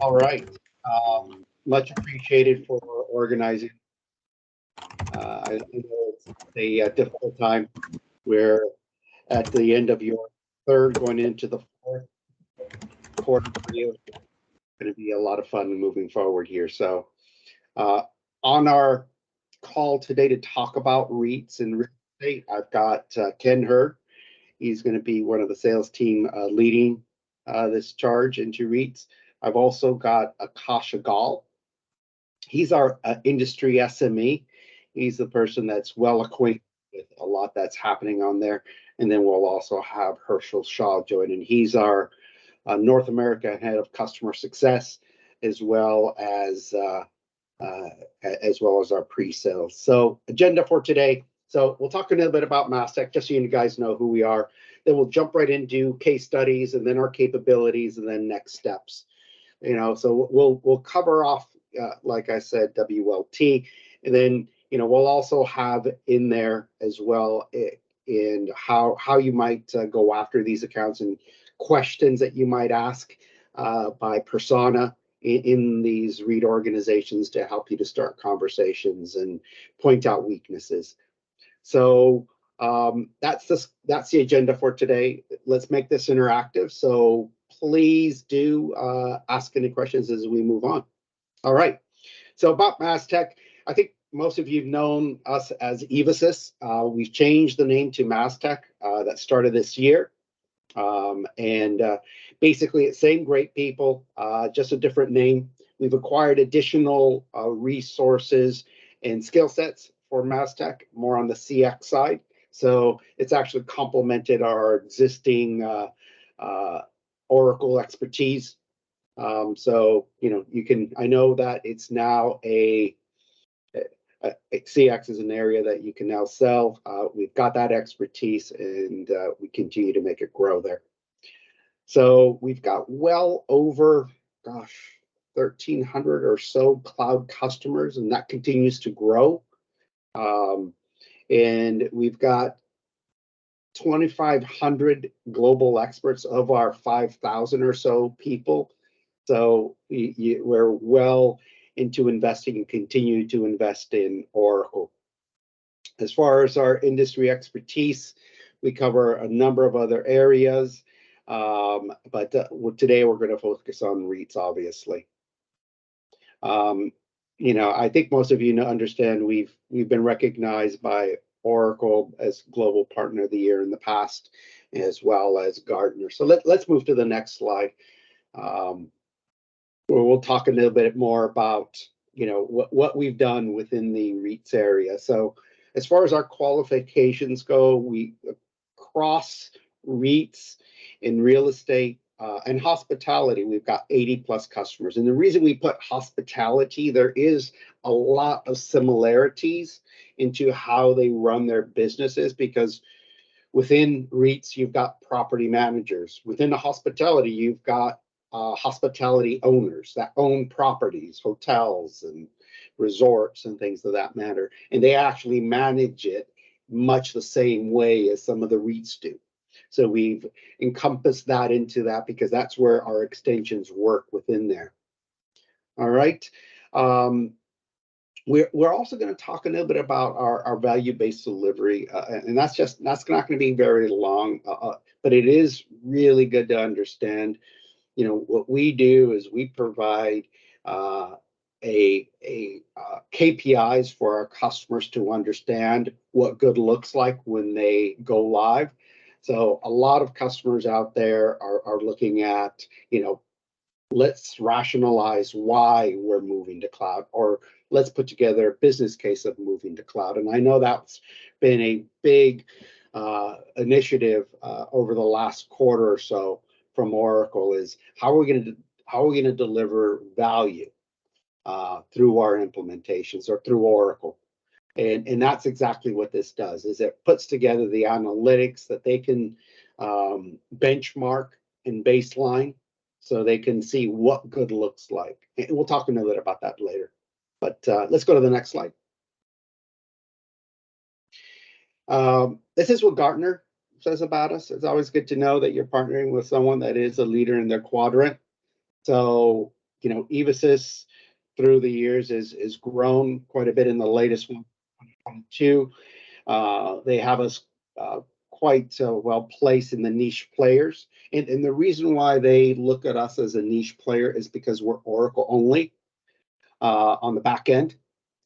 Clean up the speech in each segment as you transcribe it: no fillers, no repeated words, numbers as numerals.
All right. Much appreciated for organizing. I know it's a difficult time. We're at the end of your third, going into the fourth quarter for you. It's going to be a lot of fun moving forward here. So, uh, on our call today to talk about REITs and real estate, I've got Ken Hurd. He's going to be one of the sales team leading this charge into REITs. I've also got Akasha Gall. He's our industry SME. He's the person that's well acquainted with a lot that's happening on there. And then we'll also have Herschel Shaw join, and he's our North America head of customer success, as well uh, as well as our pre-sales. So agenda for today. So we'll talk a little bit about Mastech, just so you guys know who we are. Then we'll jump right into case studies, and then our capabilities, and then next steps. So we'll cover off, like I said, WLT, and then we'll also have in there as well in how you might go after these accounts and questions that you might ask by persona in these REIT organizations to help you to start conversations and point out weaknesses. So that's the agenda for today. Let's make this interactive. So please do ask any questions as we move on. All right. So about Mastech, I think most of you've known us as Evasys. We've changed the name to Mastech. That started this year. And basically, it's same great people, just a different name. We've acquired additional resources and skill sets for Mastech, more on the CX side. So it's actually complemented our existing Oracle expertise. So you can. I know that it's now CX is an area that you can now sell. We've got that expertise, and we continue to make it grow there. So we've got well over, 1,300 or so cloud customers, and that continues to grow. And we've got 2,500 global experts of our 5,000 or so people. So we're well into investing and continue to invest in Oracle. As far as our industry expertise, we cover a number of other areas, but today we're going to focus on REITs, obviously. I think most of you understand we've been recognized by Oracle as Global Partner of the Year in the past, as well as Gartner. So let's move to the next slide, where we'll talk a little bit more about what we've done within the REITs area. So as far as our qualifications go, we cross REITs in real estate and hospitality. We've got 80 plus customers. And the reason we put hospitality, there is a lot of similarities into how they run their businesses, because within REITs, you've got property managers. Within the hospitality, you've got hospitality owners that own properties, hotels and resorts and things of that matter. And they actually manage it much the same way as some of the REITs do. So we've encompassed that into that, because that's where our extensions work within there. All right. We're also going to talk a little bit about our value-based delivery, and that's not going to be very long, but it is really good to understand. What we do is we provide KPIs for our customers to understand what good looks like when they go live. So a lot of customers out there are looking at, let's rationalize why we're moving to cloud, or let's put together a business case of moving to cloud. And I know that's been a big initiative over the last quarter or so from Oracle, is how are we going to deliver value through our implementations or through Oracle. And that's exactly what this does, is it puts together the analytics that they can benchmark and baseline, so they can see what good looks like. And we'll talk a little bit about that later. But let's go to the next slide. This is what Gartner says about us. It's always good to know that you're partnering with someone that is a leader in their quadrant. So, Evasys through the years is grown quite a bit in the latest one, 2022. They have us quite well placed in the niche players. And the reason why they look at us as a niche player is because we're Oracle only on the back end.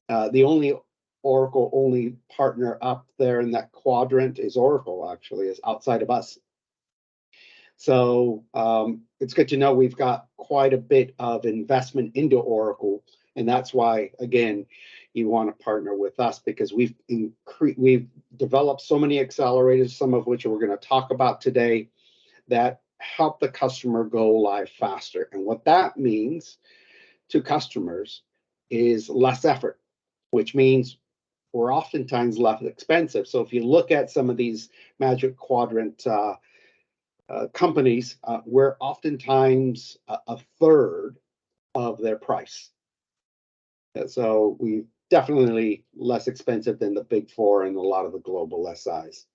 The only Oracle only partner up there in that quadrant is Oracle, actually, is outside of us. So it's good to know we've got quite a bit of investment into Oracle. And that's why, again, you want to partner with us, because we've developed so many accelerators, some of which we're going to talk about today, that help the customer go live faster. And what that means to customers is less effort, which means we're oftentimes less expensive. So if you look at some of these Magic Quadrant companies, we're oftentimes a third of their price. So we definitely less expensive than the big four and a lot of the global SIs.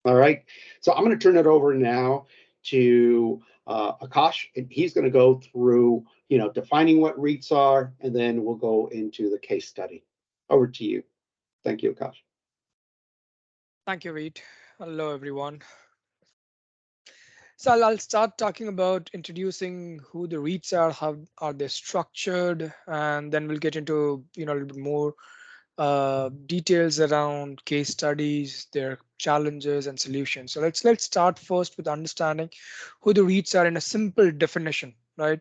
All right, so I'm going to turn it over now to Akash, and he's going to go through, defining what REITs are, and then we'll go into the case study. Over to you. Thank you, Akash. Thank you, Reed. Hello, everyone. So I'll start talking about introducing who the REITs are, how are they structured, and then we'll get into a little bit more details around case studies, their challenges and solutions. So let's start first with understanding who the REITs are in a simple definition, right?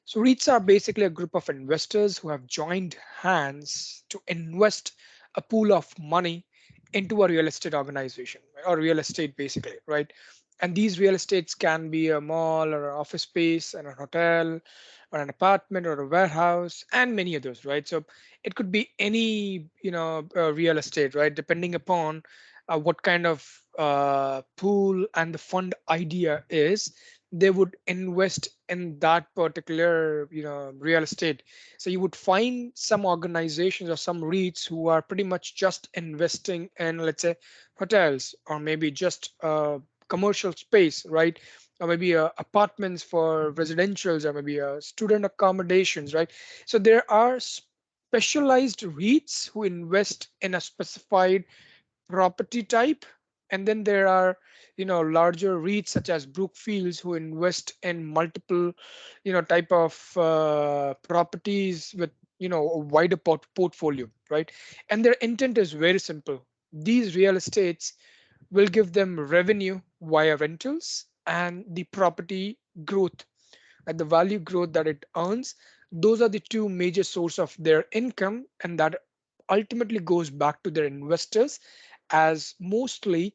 So REITs are basically a group of investors who have joined hands to invest a pool of money into a real estate organization or real estate basically, right? And these real estates can be a mall or an office space and a hotel or an apartment or a warehouse and many others, right? So it could be any real estate, right, depending upon what kind of pool and the fund idea is. They would invest in that particular real estate. So you would find some organizations or some REITs who are pretty much just investing in, let's say, hotels, or maybe just commercial space, right, or maybe apartments for residentials, or maybe student accommodations, right? So there are specialized REITs who invest in a specified property type, and then there are larger REITs such as Brookfields who invest in multiple type of properties with a wider portfolio, right? And their intent is very simple. These real estates will give them revenue via rentals and the property growth, at the value growth that it earns. Those are the two major source of their income, and that ultimately goes back to their investors, as mostly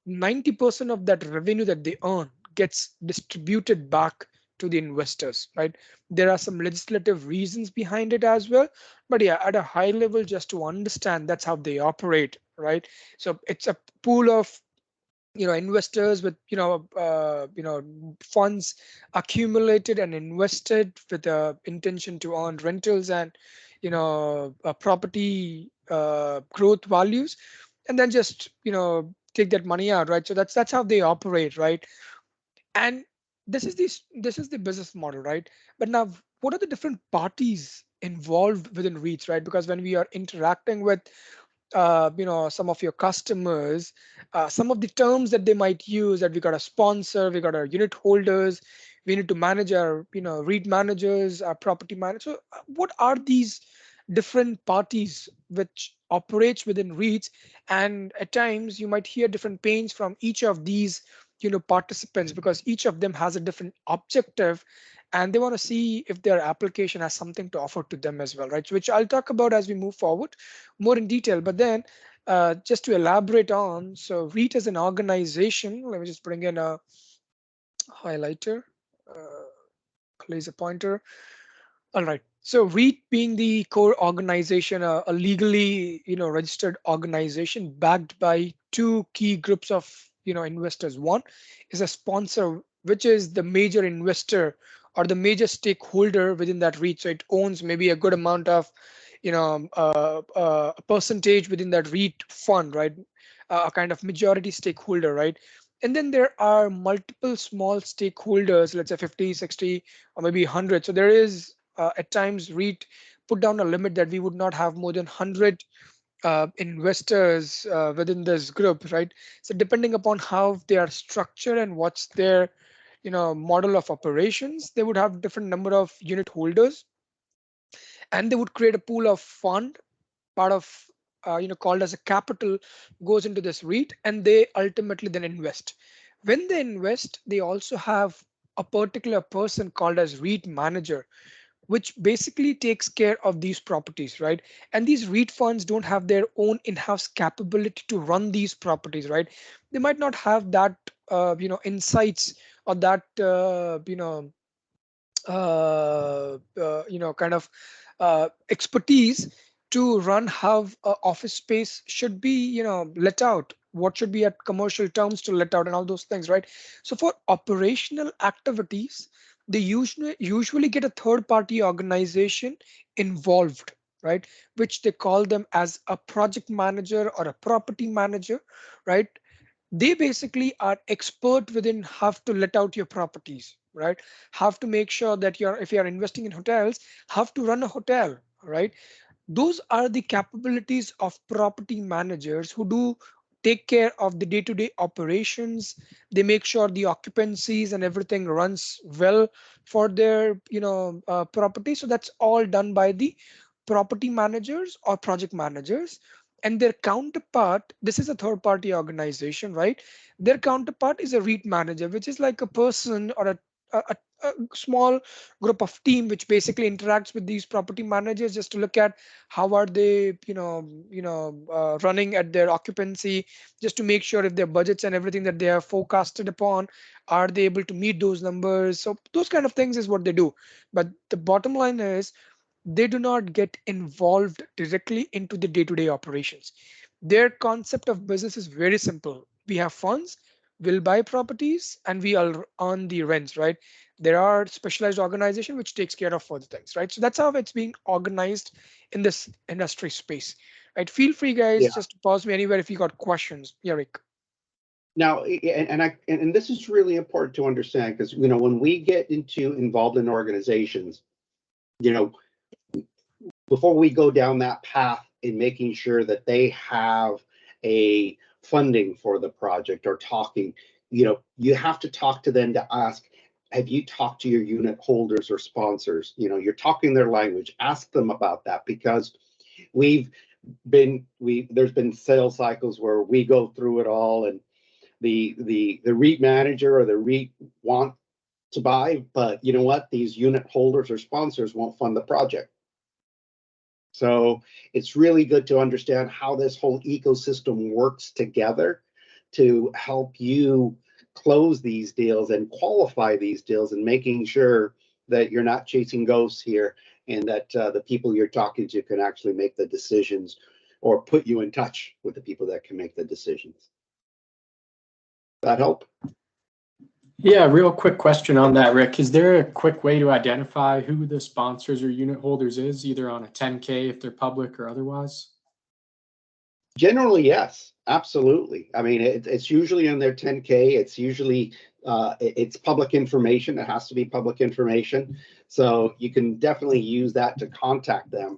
90% of that revenue that they earn gets distributed back to the investors, right? There are some legislative reasons behind it as well, but yeah, at a high level, just to understand, that's how they operate, right? So it's a pool of investors with funds accumulated and invested with the intention to earn rentals and property growth values, and then just take that money out, right? So that's how they operate, right? And this is the business model, right? But now, what are the different parties involved within REITs, right? Because when we are interacting with some of your customers, some of the terms that they might use, that we got a sponsor, we got our unit holders, we need to manage our REIT managers, our property managers. So what are these different parties which operates within REITs? And at times you might hear different pains from each of these participants, because each of them has a different objective, and they want to see if their application has something to offer to them as well, right? So which I'll talk about as we move forward more in detail. But then just to elaborate on, so REIT as an organization, let me just bring in a highlighter, laser pointer. All right. So REIT being the core organization, a legally registered organization backed by two key groups of investors. One is a sponsor, which is the major investor or the major stakeholder within that REIT. So it owns maybe a good amount of a percentage within that REIT fund, right? A kind of majority stakeholder, right? And then there are multiple small stakeholders, let's say 50, 60, or maybe 100. So there is at times REIT put down a limit that we would not have more than 100 investors within this group, right? So depending upon how they are structured and what's their model of operations, they would have different number of unit holders, and they would create a pool of fund, part of called as a capital, goes into this REIT, and they ultimately then invest. When they invest, they also have a particular person called as REIT manager, which basically takes care of these properties, right? And these REIT funds don't have their own in-house capability to run these properties, right? They might not have that insights, or that kind of expertise to run how office space should be let out, what should be at commercial terms to let out, and all those things, right? So for operational activities, they usually get a third party organization involved, right? Which they call them as a project manager or a property manager, right? They basically are expert within how to let out your properties, right? Have to make sure that you're, if you're investing in hotels, have to run a hotel, right? Those are the capabilities of property managers who do take care of the day-to-day operations. They make sure the occupancies and everything runs well for their property. So that's all done by the property managers or project managers. And their counterpart, this is a third party organization, right? Their counterpart is a REIT manager, which is like a person or a small group of team which basically interacts with these property managers just to look at how are they running at their occupancy, just to make sure if their budgets and everything that they have forecasted upon, are they able to meet those numbers. So those kind of things is what they do. But the bottom line is, they do not get involved directly into the day-to-day operations. Their concept of business is very simple. We have funds, we'll buy properties, and we will earn the rents, right? There are specialized organization which takes care of further things, right? So that's how it's being organized in this industry space, right? Feel free, guys, Yeah. just to pause me anywhere if you got questions. Yeah, Rick. Now, and this is really important to understand, because when we get into involved in organizations, you know before we go down that path in making sure that they have a funding for the project or talking, you have to talk to them to ask, have you talked to your unit holders or sponsors? You're talking their language. Ask them about that, because we've there's been sales cycles where we go through it all, and the REIT manager or the REIT want to buy, but you know what? These unit holders or sponsors won't fund the project. So it's really good to understand how this whole ecosystem works together to help you close these deals and qualify these deals, and making sure that you're not chasing ghosts here, and that the people you're talking to can actually make the decisions, or put you in touch with the people that can make the decisions. That help? Yeah, real quick question on that, Rick. Is there a quick way to identify who the sponsors or unit holders is, either on a 10K if they're public or otherwise? Generally, yes, absolutely. I mean, it's usually on their 10K. It's usually it's public information. It has to be public information, so you can definitely use that to contact them.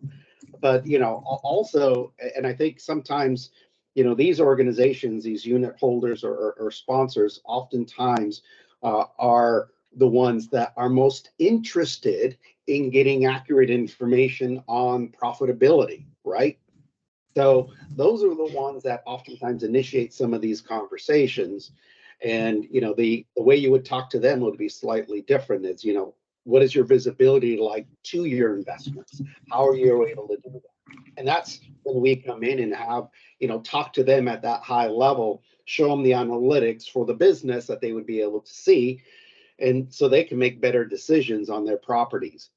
But also, and I think sometimes, these organizations, these unit holders or sponsors, oftentimes are the ones that are most interested in getting accurate information on profitability, right? So those are the ones that oftentimes initiate some of these conversations. And the way you would talk to them would be slightly different. Is what is your visibility like to your investments? How are you able to do that? And that's when we come in and have talk to them at that high level, show them the analytics for the business that they would be able to see, and so they can make better decisions on their properties.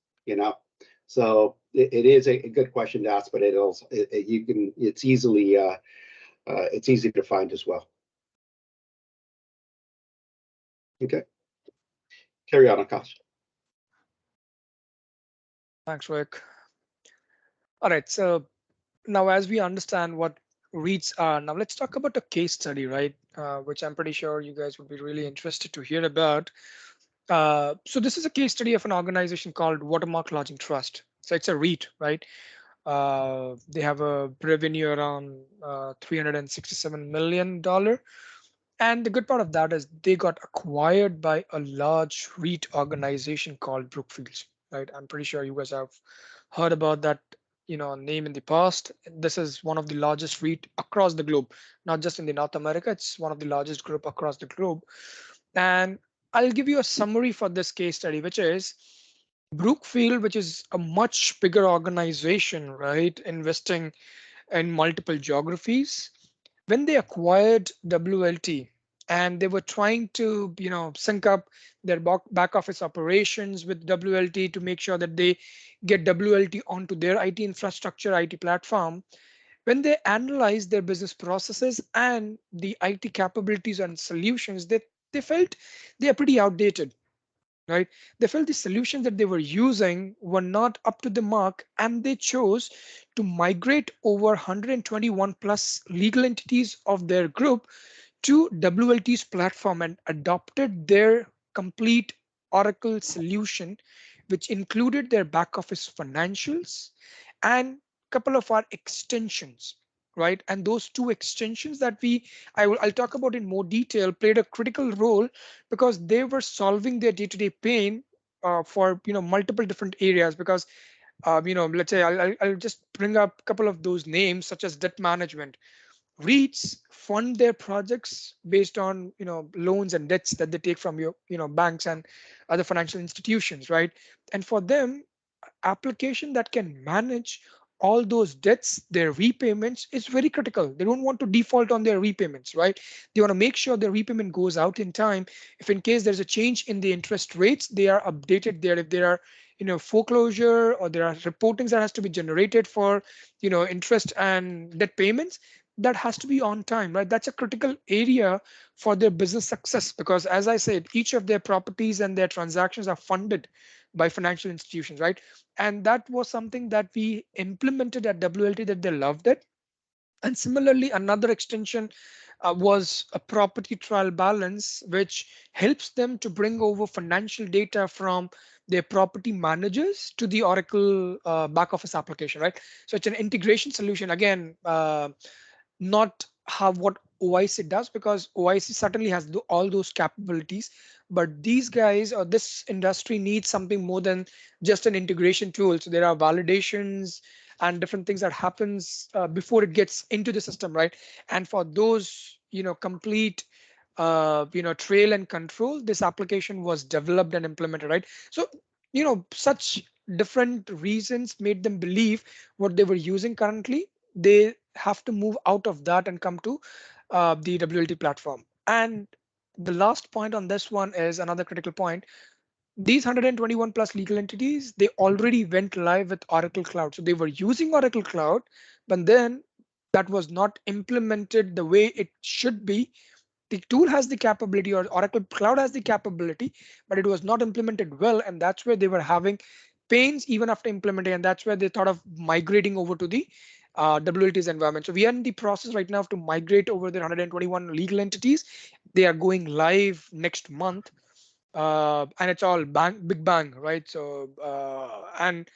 So it is a good question to ask, but it's easily it's easy to find as well. Okay, carry on, Akash. Thanks, Rick. All right, so now as we understand what REITs are. Now let's talk about a case study, right? Which I'm pretty sure you guys would be really interested to hear about. So this is a case study of an organization called Watermark Lodging Trust. So it's a REIT, right? They have a revenue around $367 million. And the good part of that is they got acquired by a large REIT organization called Brookfield, right? I'm pretty sure you guys have heard about that, name in the past. This is one of the largest REIT across the globe, not just in the North America. It's one of the largest group across the globe. And I'll give you a summary for this case study, which is Brookfield, which is a much bigger organization, right? Investing in multiple geographies. When they acquired WLT and they were trying to, sync up their back office operations with WLT to make sure that they get WLT onto their IT infrastructure, IT platform, when they analyzed their business processes and the IT capabilities and solutions, they felt they are pretty outdated, right? They felt the solutions that they were using were not up to the mark, and they chose to migrate over 121 plus legal entities of their group to WLT's platform and adopted their complete Oracle solution, which included their back office financials and couple of our extensions, right? And those two extensions that I'll talk about in more detail played a critical role because they were solving their day-to-day pain for multiple different areas. Because let's say I'll just bring up a couple of those names, such as debt management. REITs fund their projects based on loans and debts that they take from your banks and other financial institutions, right? And for them, application that can manage all those debts, their repayments, is very critical. They don't want to default on their repayments, right? They want to make sure their repayment goes out in time. If in case there's a change in the interest rates, they are updated there. If there are foreclosure or there are reportings that has to be generated for interest and debt payments, that has to be on time, right? That's a critical area for their business success, because as I said, each of their properties and their transactions are funded by financial institutions, right? And that was something that we implemented at WLT, that they loved it. And similarly, another extension was a property trial balance, which helps them to bring over financial data from their property managers to the Oracle back office application, right? So it's an integration solution. Again, not have what OIC does, because OIC certainly has all those capabilities, but these guys or this industry needs something more than just an integration tool. So there are validations and different things that happens before it gets into the system, right? And for those complete trail and control, this application was developed and implemented, right? So such different reasons made them believe what they were using currently, they have to move out of that and come to the WLT platform. And the last point on this one is another critical point. These 121 plus legal entities, they already went live with Oracle Cloud. So they were using Oracle Cloud, but then that was not implemented the way it should be. The tool has the capability, or Oracle Cloud has the capability, but it was not implemented well. And that's where they were having pains even after implementing. And that's where they thought of migrating over to the WLT's environment. So we are in the process right now to migrate over the 121 legal entities. They are going live next month. And it's all big bang, right? So and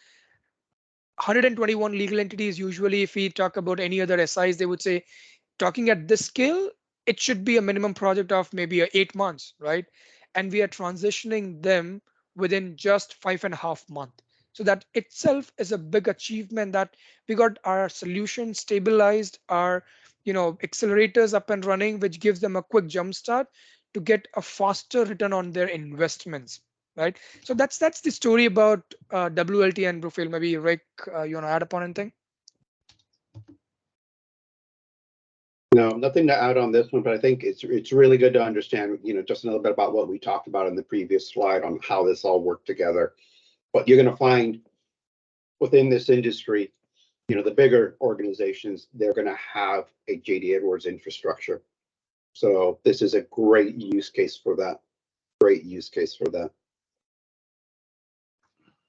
121 legal entities, usually if we talk about any other SIs, they would say, talking at this scale, it should be a minimum project of maybe 8 months, right? And we are transitioning them within just 5.5 months. So that itself is a big achievement, that we got our solution stabilized, our accelerators up and running, which gives them a quick jump start to get a faster return on their investments, right? So that's the story about WLT and Brookfield. Maybe Rick, you want to add upon anything? No, nothing to add on this one, but I think it's really good to understand, just a little bit about what we talked about in the previous slide on how this all worked together. But you're going to find within this industry, the bigger organizations, they're going to have a JD Edwards infrastructure. So this is a great use case for that. Great use case for that.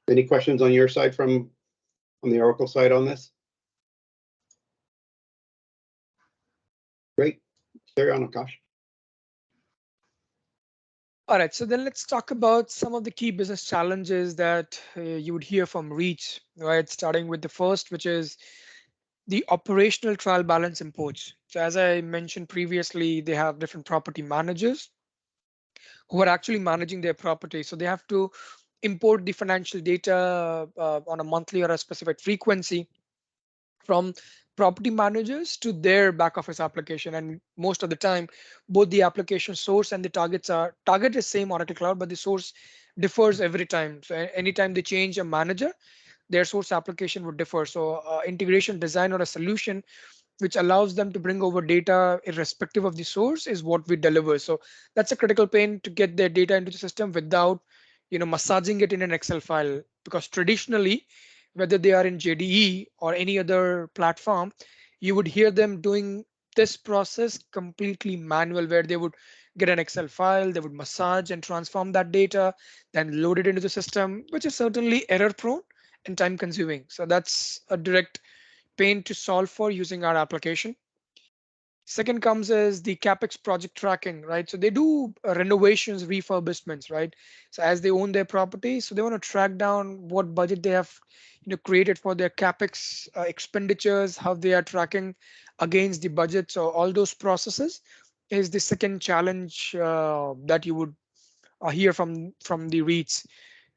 Any questions on your side on the Oracle side on this? Carry on, Akash. All right, so then let's talk about some of the key business challenges that you would hear from REITs, right? Starting with the first, which is the operational trial balance imports. So as I mentioned previously, they have different property managers who are actually managing their property. So they have to import the financial data on a monthly or a specific frequency from property managers to their back office application. And most of the time, both the application source and the target is same Oracle Cloud, but the source differs every time. So anytime they change a manager, their source application would differ. So integration design or a solution which allows them to bring over data irrespective of the source is what we deliver. So that's a critical pain to get their data into the system without, massaging it in an Excel file. Because traditionally, whether they are in JDE or any other platform, you would hear them doing this process completely manual, where they would get an Excel file, they would massage and transform that data, then load it into the system, which is certainly error prone and time consuming. So that's a direct pain to solve for using our application. Second comes is the CapEx project tracking, right? So they do renovations, refurbishments, right? So as they own their property, so they want to track down what budget they have, created for their CapEx expenditures, how they are tracking against the budget. So all those processes is the second challenge that you would hear from the REITs.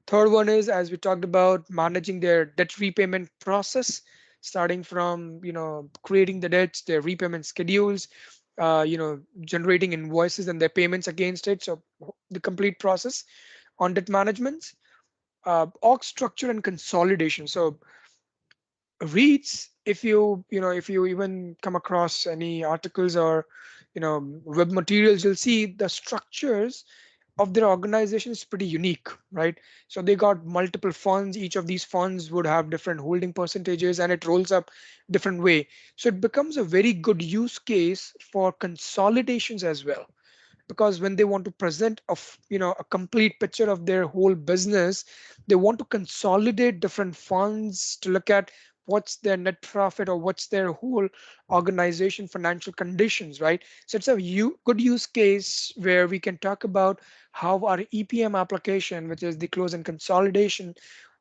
Third one is, as we talked about, managing their debt repayment process, starting from creating the debts, their repayment schedules, generating invoices and their payments against it. So the complete process on debt management, org structure and consolidation. So REITs, if you even come across any articles or web materials, you'll see the structures of their organization is pretty unique, right? So they got multiple funds. Each of these funds would have different holding percentages, and it rolls up different way. So it becomes a very good use case for consolidations as well, because when they want to present a complete picture of their whole business, they want to consolidate different funds to look at what's their net profit or what's their whole organization financial conditions, right? So it's a good use case where we can talk about how our EPM application, which is the close and consolidation,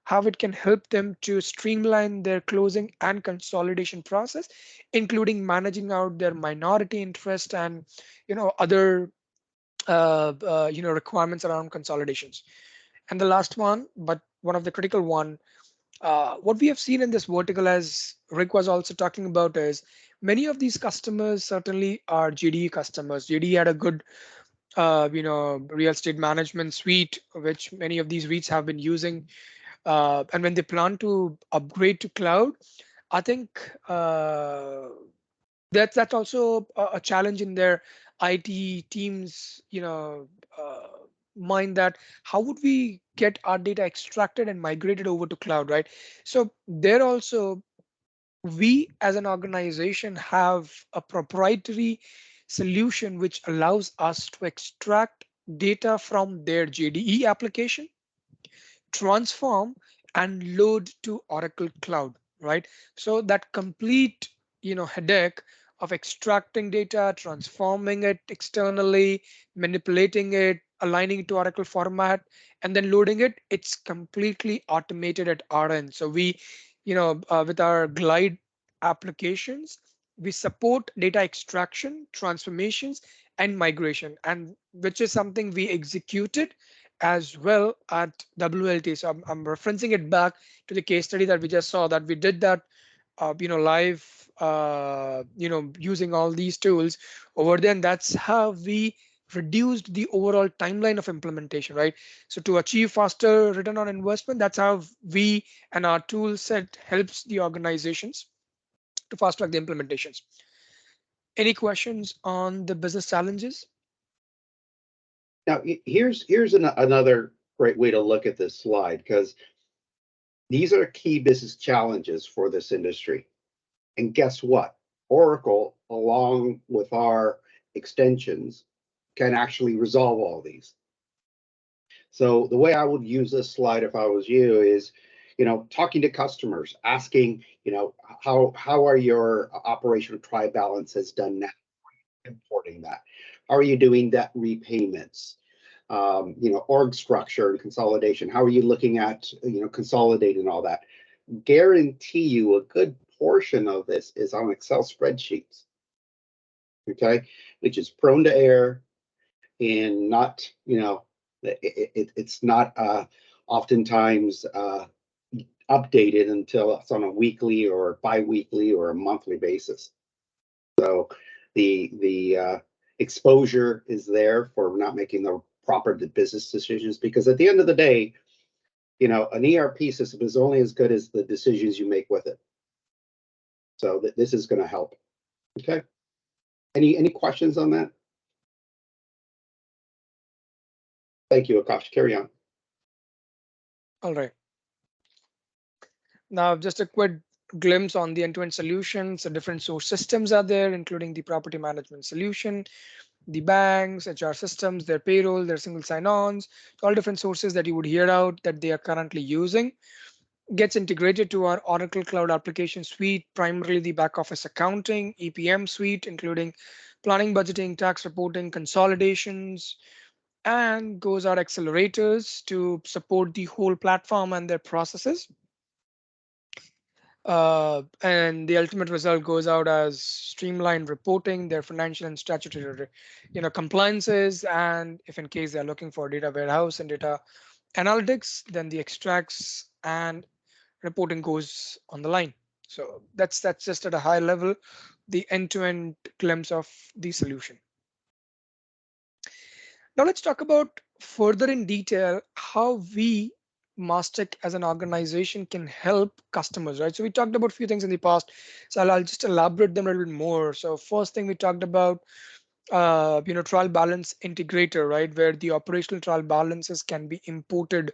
how it can help them to streamline their closing and consolidation process, including managing out their minority interest and other requirements around consolidations. And the last one, but one of the critical one, what we have seen in this vertical, as Rick was also talking about, is many of these customers certainly are JDE customers. JDE had a good real estate management suite, which many of these REITs have been using. And when they plan to upgrade to cloud, I think that's also a challenge in their IT teams, mind, that how would we get our data extracted and migrated over to cloud, right? So there also, we as an organization have a proprietary solution which allows us to extract data from their JDE application, transform and load to Oracle Cloud, right? So that complete, headache of extracting data, transforming it externally, manipulating it, aligning it to Oracle format, and then loading it, it's completely automated at our end. So we, with our Glide applications, we support data extraction, transformations, and migration, and which is something we executed as well at WLT. So I'm referencing it back to the case study that we just saw, that we did that, live, using all these tools over there. And that's how we reduced the overall timeline of implementation, right? So to achieve faster return on investment, that's how we and our tool set helps the organizations to fast track the implementations. Any questions on the business challenges? Now, here's another great way to look at this slide, because these are key business challenges for this industry. And guess what? Oracle, along with our extensions, can actually resolve all these. So the way I would use this slide if I was you is, talking to customers, asking, how are your operational trial balances done now? importing that? How are you doing debt repayments? Org structure and consolidation. How are you looking at, consolidating all that? Guarantee you a good portion of this is on Excel spreadsheets, okay, which is prone to error and not, it's not oftentimes updated until it's on a weekly or bi-weekly or a monthly basis. So the exposure is there for not making the proper business decisions, because at the end of the day, an ERP system is only as good as the decisions you make with it. So this is going to help. Okay. Any questions on that? Thank you, Akash. Carry on. All right. Now, just a quick glimpse on the end-to-end solutions. The different source systems are there, including the property management solution, the banks, HR systems, their payroll, their single sign-ons, all different sources that you would hear out that they are currently using. Gets integrated to our Oracle Cloud Application Suite, primarily the back office accounting, EPM suite, including planning, budgeting, tax reporting, consolidations, and goes our accelerators to support the whole platform and their processes. And the ultimate result goes out as streamlined reporting, their financial and statutory, compliances, and if in case they're looking for data warehouse and data analytics, then the extracts and reporting goes on the line. So that's just at a high level, the end-to-end glimpse of the solution. Now let's talk about further in detail how we Mastech as an organization can help customers, right? So we talked about a few things in the past, so I'll just elaborate them a little bit more. So first thing we talked about, trial balance integrator, right, where the operational trial balances can be imported,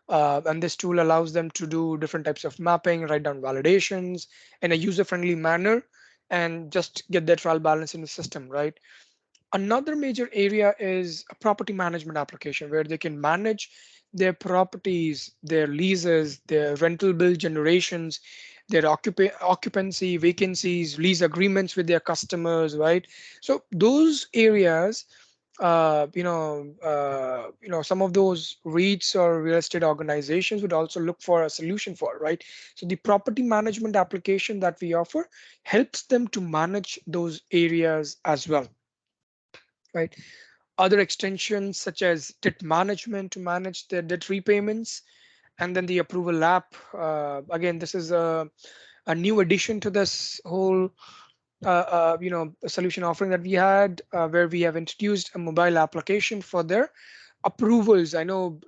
and this tool allows them to do different types of mapping, write down validations in a user-friendly manner, and just get their trial balance in the system, right? Another major area is a property management application where they can manage their properties, their leases, their rental bill generations, their occupancy, vacancies, lease agreements with their customers, right? So those areas, some of those REITs or real estate organizations would also look for a solution for, right? So the property management application that we offer helps them to manage those areas as well, right? Other extensions such as debt management to manage their debt repayments, and then the approval app. Again, this is a new addition to this whole solution offering that we had, where we have introduced a mobile application for their approvals. I know,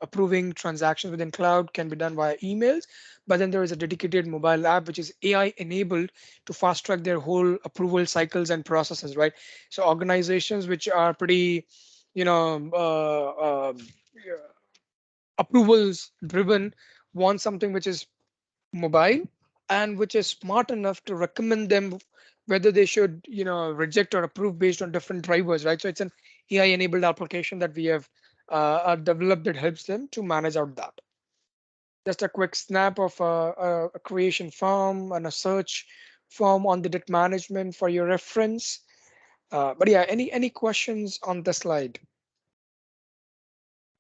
approving transactions within cloud can be done via emails, but then there is a dedicated mobile app which is AI enabled to fast track their whole approval cycles and processes, right? So organizations which are pretty, approvals driven want something which is mobile and which is smart enough to recommend them whether they should, reject or approve based on different drivers, right? So it's an AI enabled application that we have developed that helps them to manage out that. Just a quick snap of a creation form and a search form on the debt management for your reference. But yeah, any questions on the slide?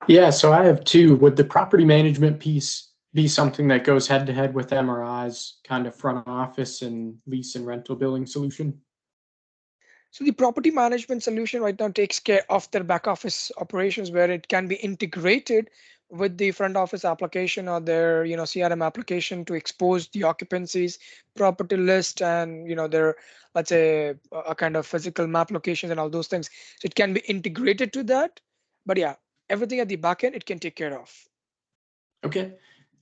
Yeah, so I have two. Would the property management piece be something that goes head to head with MRI's kind of front office and lease and rental billing solution? So the property management solution right now takes care of their back office operations, where it can be integrated with the front office application or their CRM application to expose the occupancies, property list, and their, let's say, a kind of physical map locations and all those things. So it can be integrated to that. But yeah, everything at the back end it can take care of. Okay.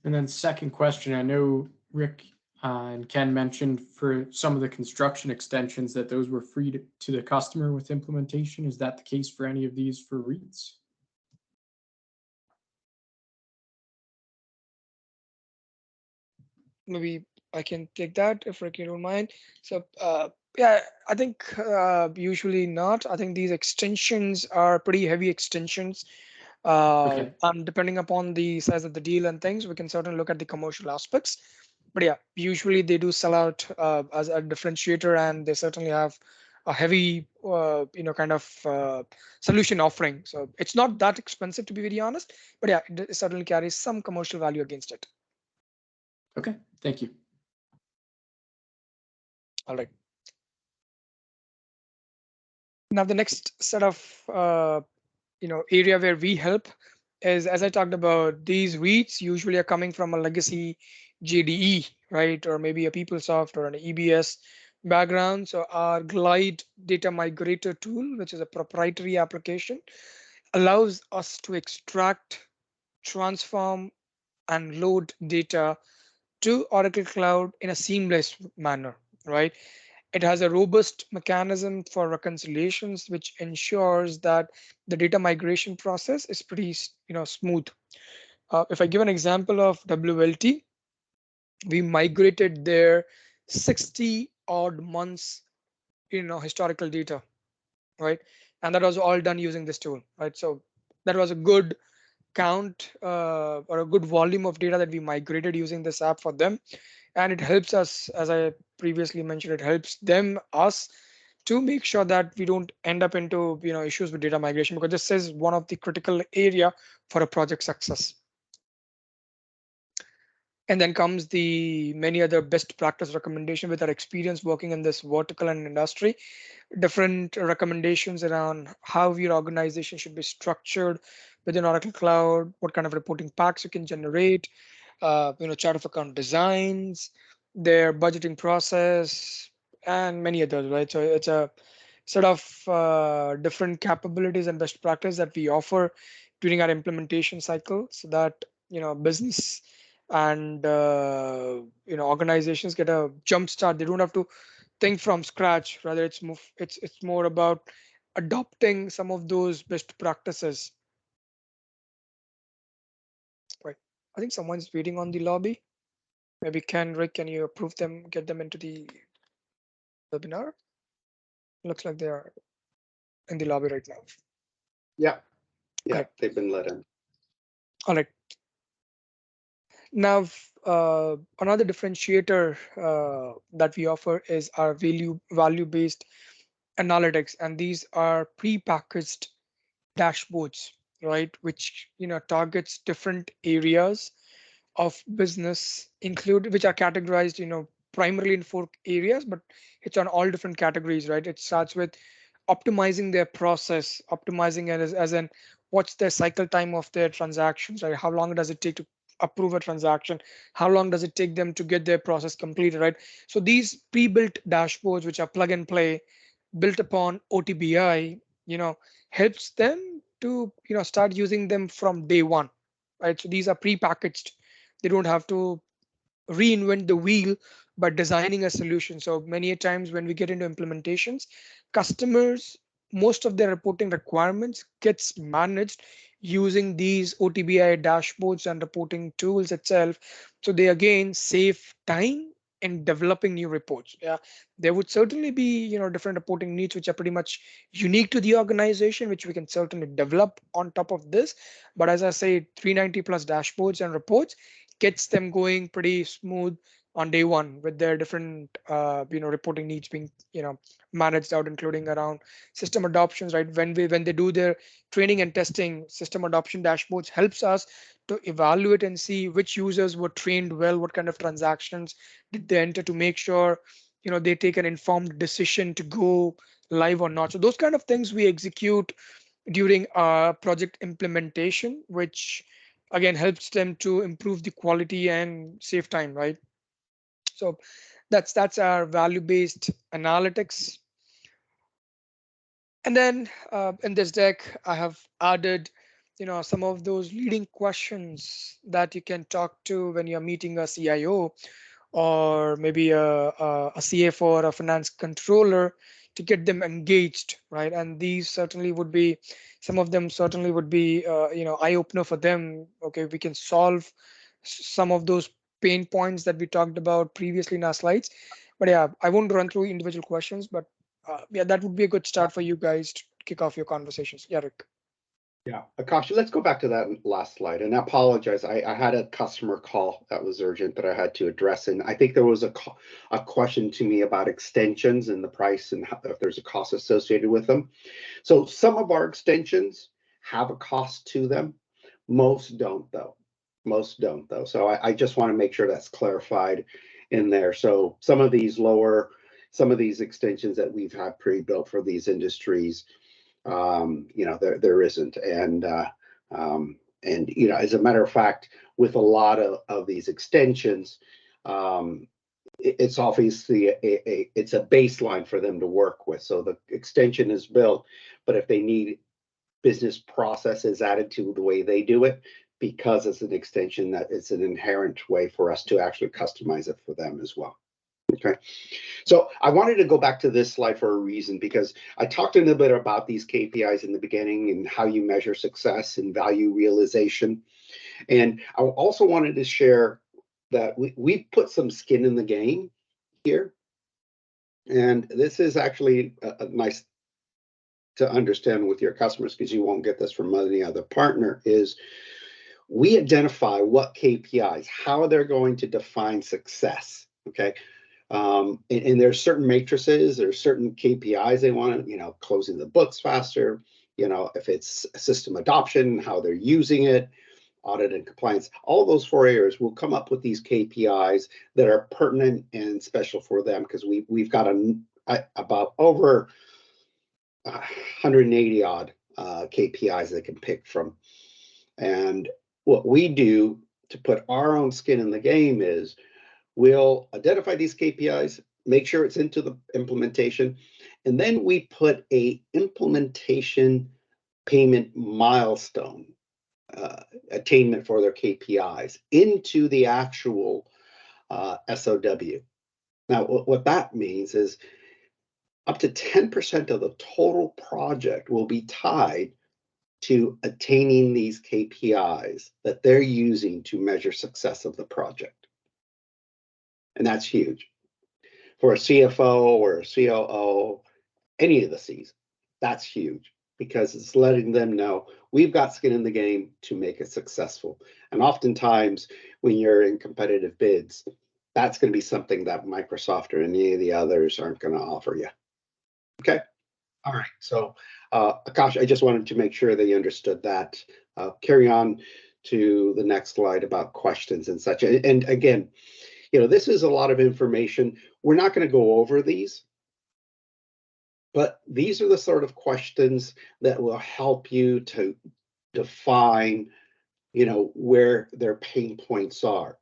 And then second question, I know Rick and Ken mentioned for some of the construction extensions that those were free to the customer with implementation. Is that the case for any of these for REITs? Maybe I can take that if Rick, you don't mind. So yeah, I think usually not. I think these extensions are pretty heavy extensions. Okay. And depending upon the size of the deal and things, we can certainly look at the commercial aspects. But yeah, usually they do sell out as a differentiator, and they certainly have a heavy, kind of solution offering. So it's not that expensive, to be very honest, but yeah, it certainly carries some commercial value against it. Okay, thank you. All right. Now the next set of area where we help is, as I talked about, these REITs usually are coming from a legacy JDE, right, or maybe a PeopleSoft or an EBS background. So our Glide data migrator tool, which is a proprietary application, allows us to extract, transform, and load data to Oracle Cloud in a seamless manner, right? It has a robust mechanism for reconciliations, which ensures that the data migration process is pretty, smooth. If I give an example of WLT, we migrated their 60 odd months, historical data, right? And that was all done using this tool, right? So that was a good count or a good volume of data that we migrated using this app for them. And it helps us, as I previously mentioned, it helps us to make sure that we don't end up into issues with data migration, because this is one of the critical area for a project success. And then comes the many other best practice recommendation with our experience working in this vertical and industry. Different recommendations around how your organization should be structured within Oracle Cloud, what kind of reporting packs you can generate, chart of account designs, their budgeting process, and many others, right? So it's a sort of different capabilities and best practice that we offer during our implementation cycle, so that business and organizations get a jump start. They don't have to think from scratch. Rather, it's more about adopting some of those best practices. Right. I think someone's waiting on the lobby. Maybe Rick, can you approve them, get them into the webinar? Looks like they are in the lobby right now. Yeah, Correct. they've been let in. All right. Now, another differentiator that we offer is our value-based analytics, and these are pre-packaged dashboards, right? Which targets different areas of business, which are categorized primarily in 4 areas, but it's on all different categories, right? It starts with optimizing their process, optimizing it as in what's their cycle time of their transactions, right? How long does it take to approve a transaction? How long does it take them to get their process completed, right? So these pre-built dashboards, which are plug and play, built upon OTBI, helps them to start using them from day one, right? So these are pre-packaged. They don't have to reinvent the wheel by designing a solution. So many a times when we get into implementations, customers, most of their reporting requirements gets managed using these OTBI dashboards and reporting tools itself. So they again save time in developing new reports. Yeah, there would certainly be different reporting needs which are pretty much unique to the organization, which we can certainly develop on top of this. But as I say, 390 plus dashboards and reports gets them going pretty smooth on day one, with their different reporting needs being managed out, including around system adoptions, right? When they do their training and testing, system adoption dashboards helps us to evaluate and see which users were trained well, what kind of transactions did they enter, to make sure they take an informed decision to go live or not. So those kind of things we execute during our project implementation, which again helps them to improve the quality and save time, right? So that's our value-based analytics. And then in this deck, I have added some of those leading questions that you can talk to when you're meeting a CIO, or maybe a CFO or a finance controller, to get them engaged, right? And these certainly would be, some of them certainly would be, eye opener for them. Okay, we can solve some of those pain points that we talked about previously in our slides. But yeah, I won't run through individual questions, but yeah, that would be a good start for you guys to kick off your conversations. Yeah, Rick. Yeah, Akash, let's go back to that last slide. And I apologize. I had a customer call that was urgent that I had to address. And I think there was a question to me about extensions and the price and if there's a cost associated with them. So some of our extensions have a cost to them. Most don't, though. Most don't, though. So I just want to make sure that's clarified in there. So some of these extensions that we've had pre-built for these industries, there isn't. And as a matter of fact, with a lot of these extensions, it's obviously it's a baseline for them to work with. So the extension is built, but if they need business processes added to the way they do it, because it's an extension, that it's an inherent way for us to actually customize it for them as well. Okay. So I wanted to go back to this slide for a reason, because I talked a little bit about these KPIs in the beginning and how you measure success and value realization. And I also wanted to share that we put some skin in the game here. And this is actually a nice to understand with your customers, because you won't get this from any other partner, is we identify what KPIs, how they're going to define success. Okay. And there's certain matrices, there's certain KPIs they want to, closing the books faster, if it's system adoption, how they're using it, audit and compliance, all those 4 areas will come up with these KPIs that are pertinent and special for them, because we've got about over 180 odd KPIs they can pick from. And what we do to put our own skin in the game is we'll identify these KPIs, make sure it's into the implementation, and then we put a implementation payment milestone attainment for their KPIs into the actual SOW. Now, what that means is up to 10% of the total project will be tied to attaining these KPIs that they're using to measure success of the project. And that's huge. For a CFO or a COO, any of the Cs, that's huge, because it's letting them know we've got skin in the game to make it successful. And oftentimes when you're in competitive bids, that's going to be something that Microsoft or any of the others aren't going to offer you. Okay. All right. So, Akash, I just wanted to make sure that you understood that. Carry on to the next slide about questions and such. And again, this is a lot of information. We're not going to go over these, but these are the sort of questions that will help you to define, where their pain points are.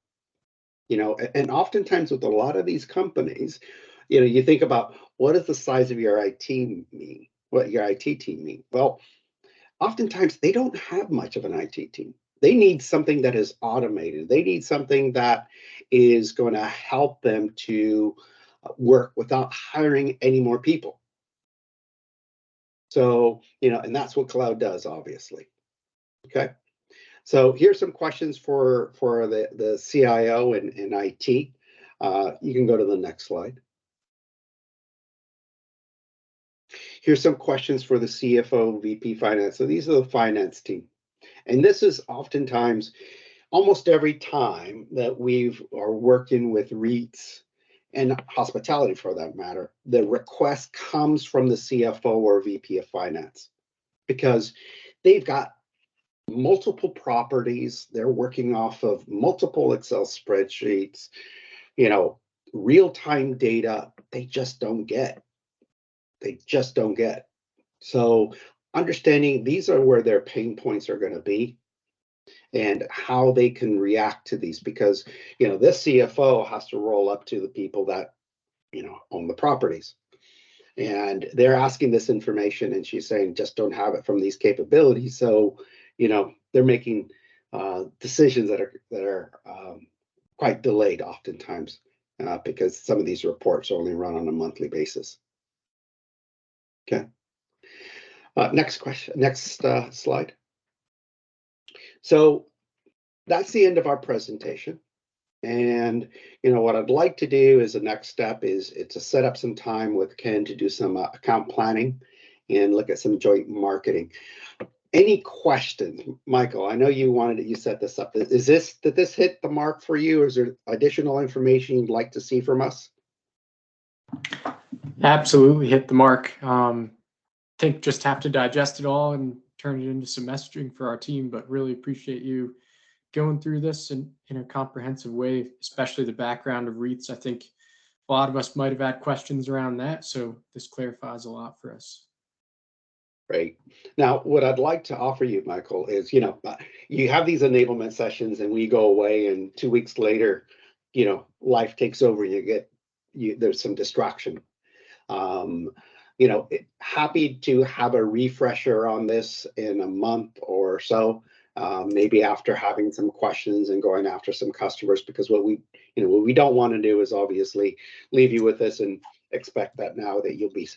And oftentimes with a lot of these companies, you think about, what does the size of your IT mean? What your IT team mean? Well, oftentimes they don't have much of an IT team. They need something that is automated. They need something that is going to help them to work without hiring any more people. So, and that's what cloud does, obviously. Okay. So here's some questions for the CIO and IT. You can go to the next slide. Here's some questions for the CFO, VP Finance. So these are the finance team. And this is oftentimes, almost every time that we are working with REITs and hospitality for that matter, the request comes from the CFO or VP of Finance, because they've got multiple properties. They're working off of multiple Excel spreadsheets, real-time data. They just don't get. So understanding these are where their pain points are going to be and how they can react to these, because, this CFO has to roll up to the people that, own the properties. And they're asking this information and she's saying, just don't have it from these capabilities. So, they're making decisions that are quite delayed oftentimes because some of these reports only run on a monthly basis. Okay. Next question, next slide. So that's the end of our presentation. And, what I'd like to do is the next step is to set up some time with Ken to do some account planning and look at some joint marketing. Any questions? Michael, I know you set this up. Did this hit the mark for you? Or is there additional information you'd like to see from us? Absolutely hit the mark. Think just have to digest it all and turn it into some messaging for our team, but really appreciate you going through this in a comprehensive way, especially the background of REITs. I think a lot of us might have had questions around that, so this clarifies a lot for us. Great. Now, what I'd like to offer you, Michael, is, you have these enablement sessions and we go away and 2 weeks later, life takes over and there's some distraction. Happy to have a refresher on this in a month or so, maybe after having some questions and going after some customers, because what we don't want to do is obviously leave you with this and expect that now that you'll be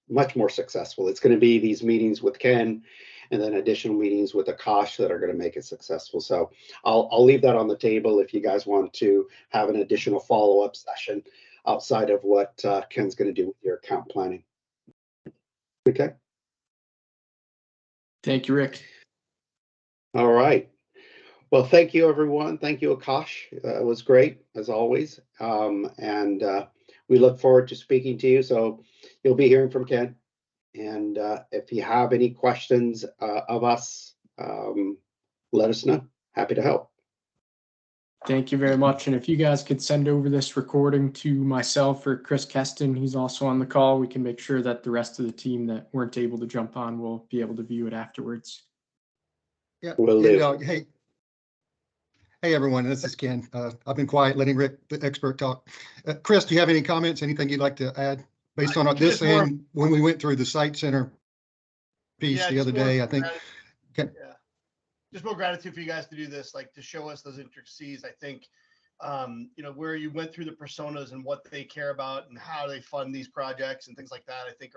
much more successful. It's going to be these meetings with Ken and then additional meetings with Akash that are going to make it successful. So I'll leave that on the table if you guys want to have an additional follow-up session outside of what Ken's going to do with your account planning. Okay. Thank you, Rick. All right. Well, thank you, everyone. Thank you, Akash. It was great, as always. And we look forward to speaking to you. So you'll be hearing from Ken. And if you have any questions of us, let us know. Happy to help. Thank you very much. And if you guys could send over this recording to myself or Chris Keston, he's also on the call, we can make sure that the rest of the team that weren't able to jump on will be able to view it afterwards. Yeah. Will do. Hey, everyone, this is Ken. I've been quiet, letting Rick, the expert, talk. Chris, do you have any comments, anything you'd like to add based on this and when we went through the site center piece the other day? I think. Yeah. Just more gratitude for you guys to do this, like to show us those intricacies. I think, where you went through the personas and what they care about and how they fund these projects and things like that, I think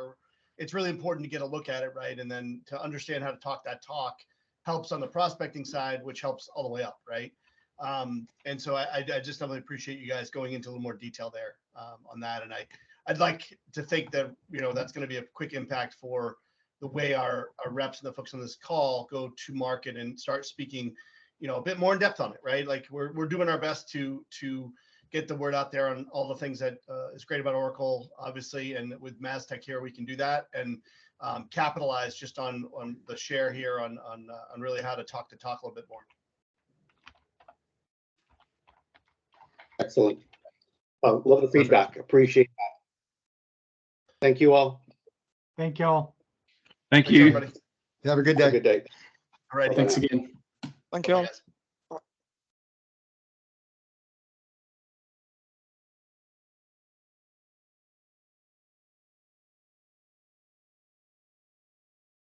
it's really important to get a look at it, right? And then to understand how to talk that talk helps on the prospecting side, which helps all the way up, right? And so I just definitely appreciate you guys going into a little more detail there on that. And I'd like to think that, that's going to be a quick impact for the way our reps and the folks on this call go to market and start speaking, a bit more in depth on it, right? Like we're doing our best to get the word out there on all the things that is great about Oracle, obviously, and with MazTech here, we can do that and capitalize just on the share here on really how to talk a little bit more. Excellent. Love the feedback. Appreciate that. Thank you all. Thank y'all. Thank Thanks, you. everybody. Have a good Have a day. good day. All right. Thanks again. Thank you all. Guys.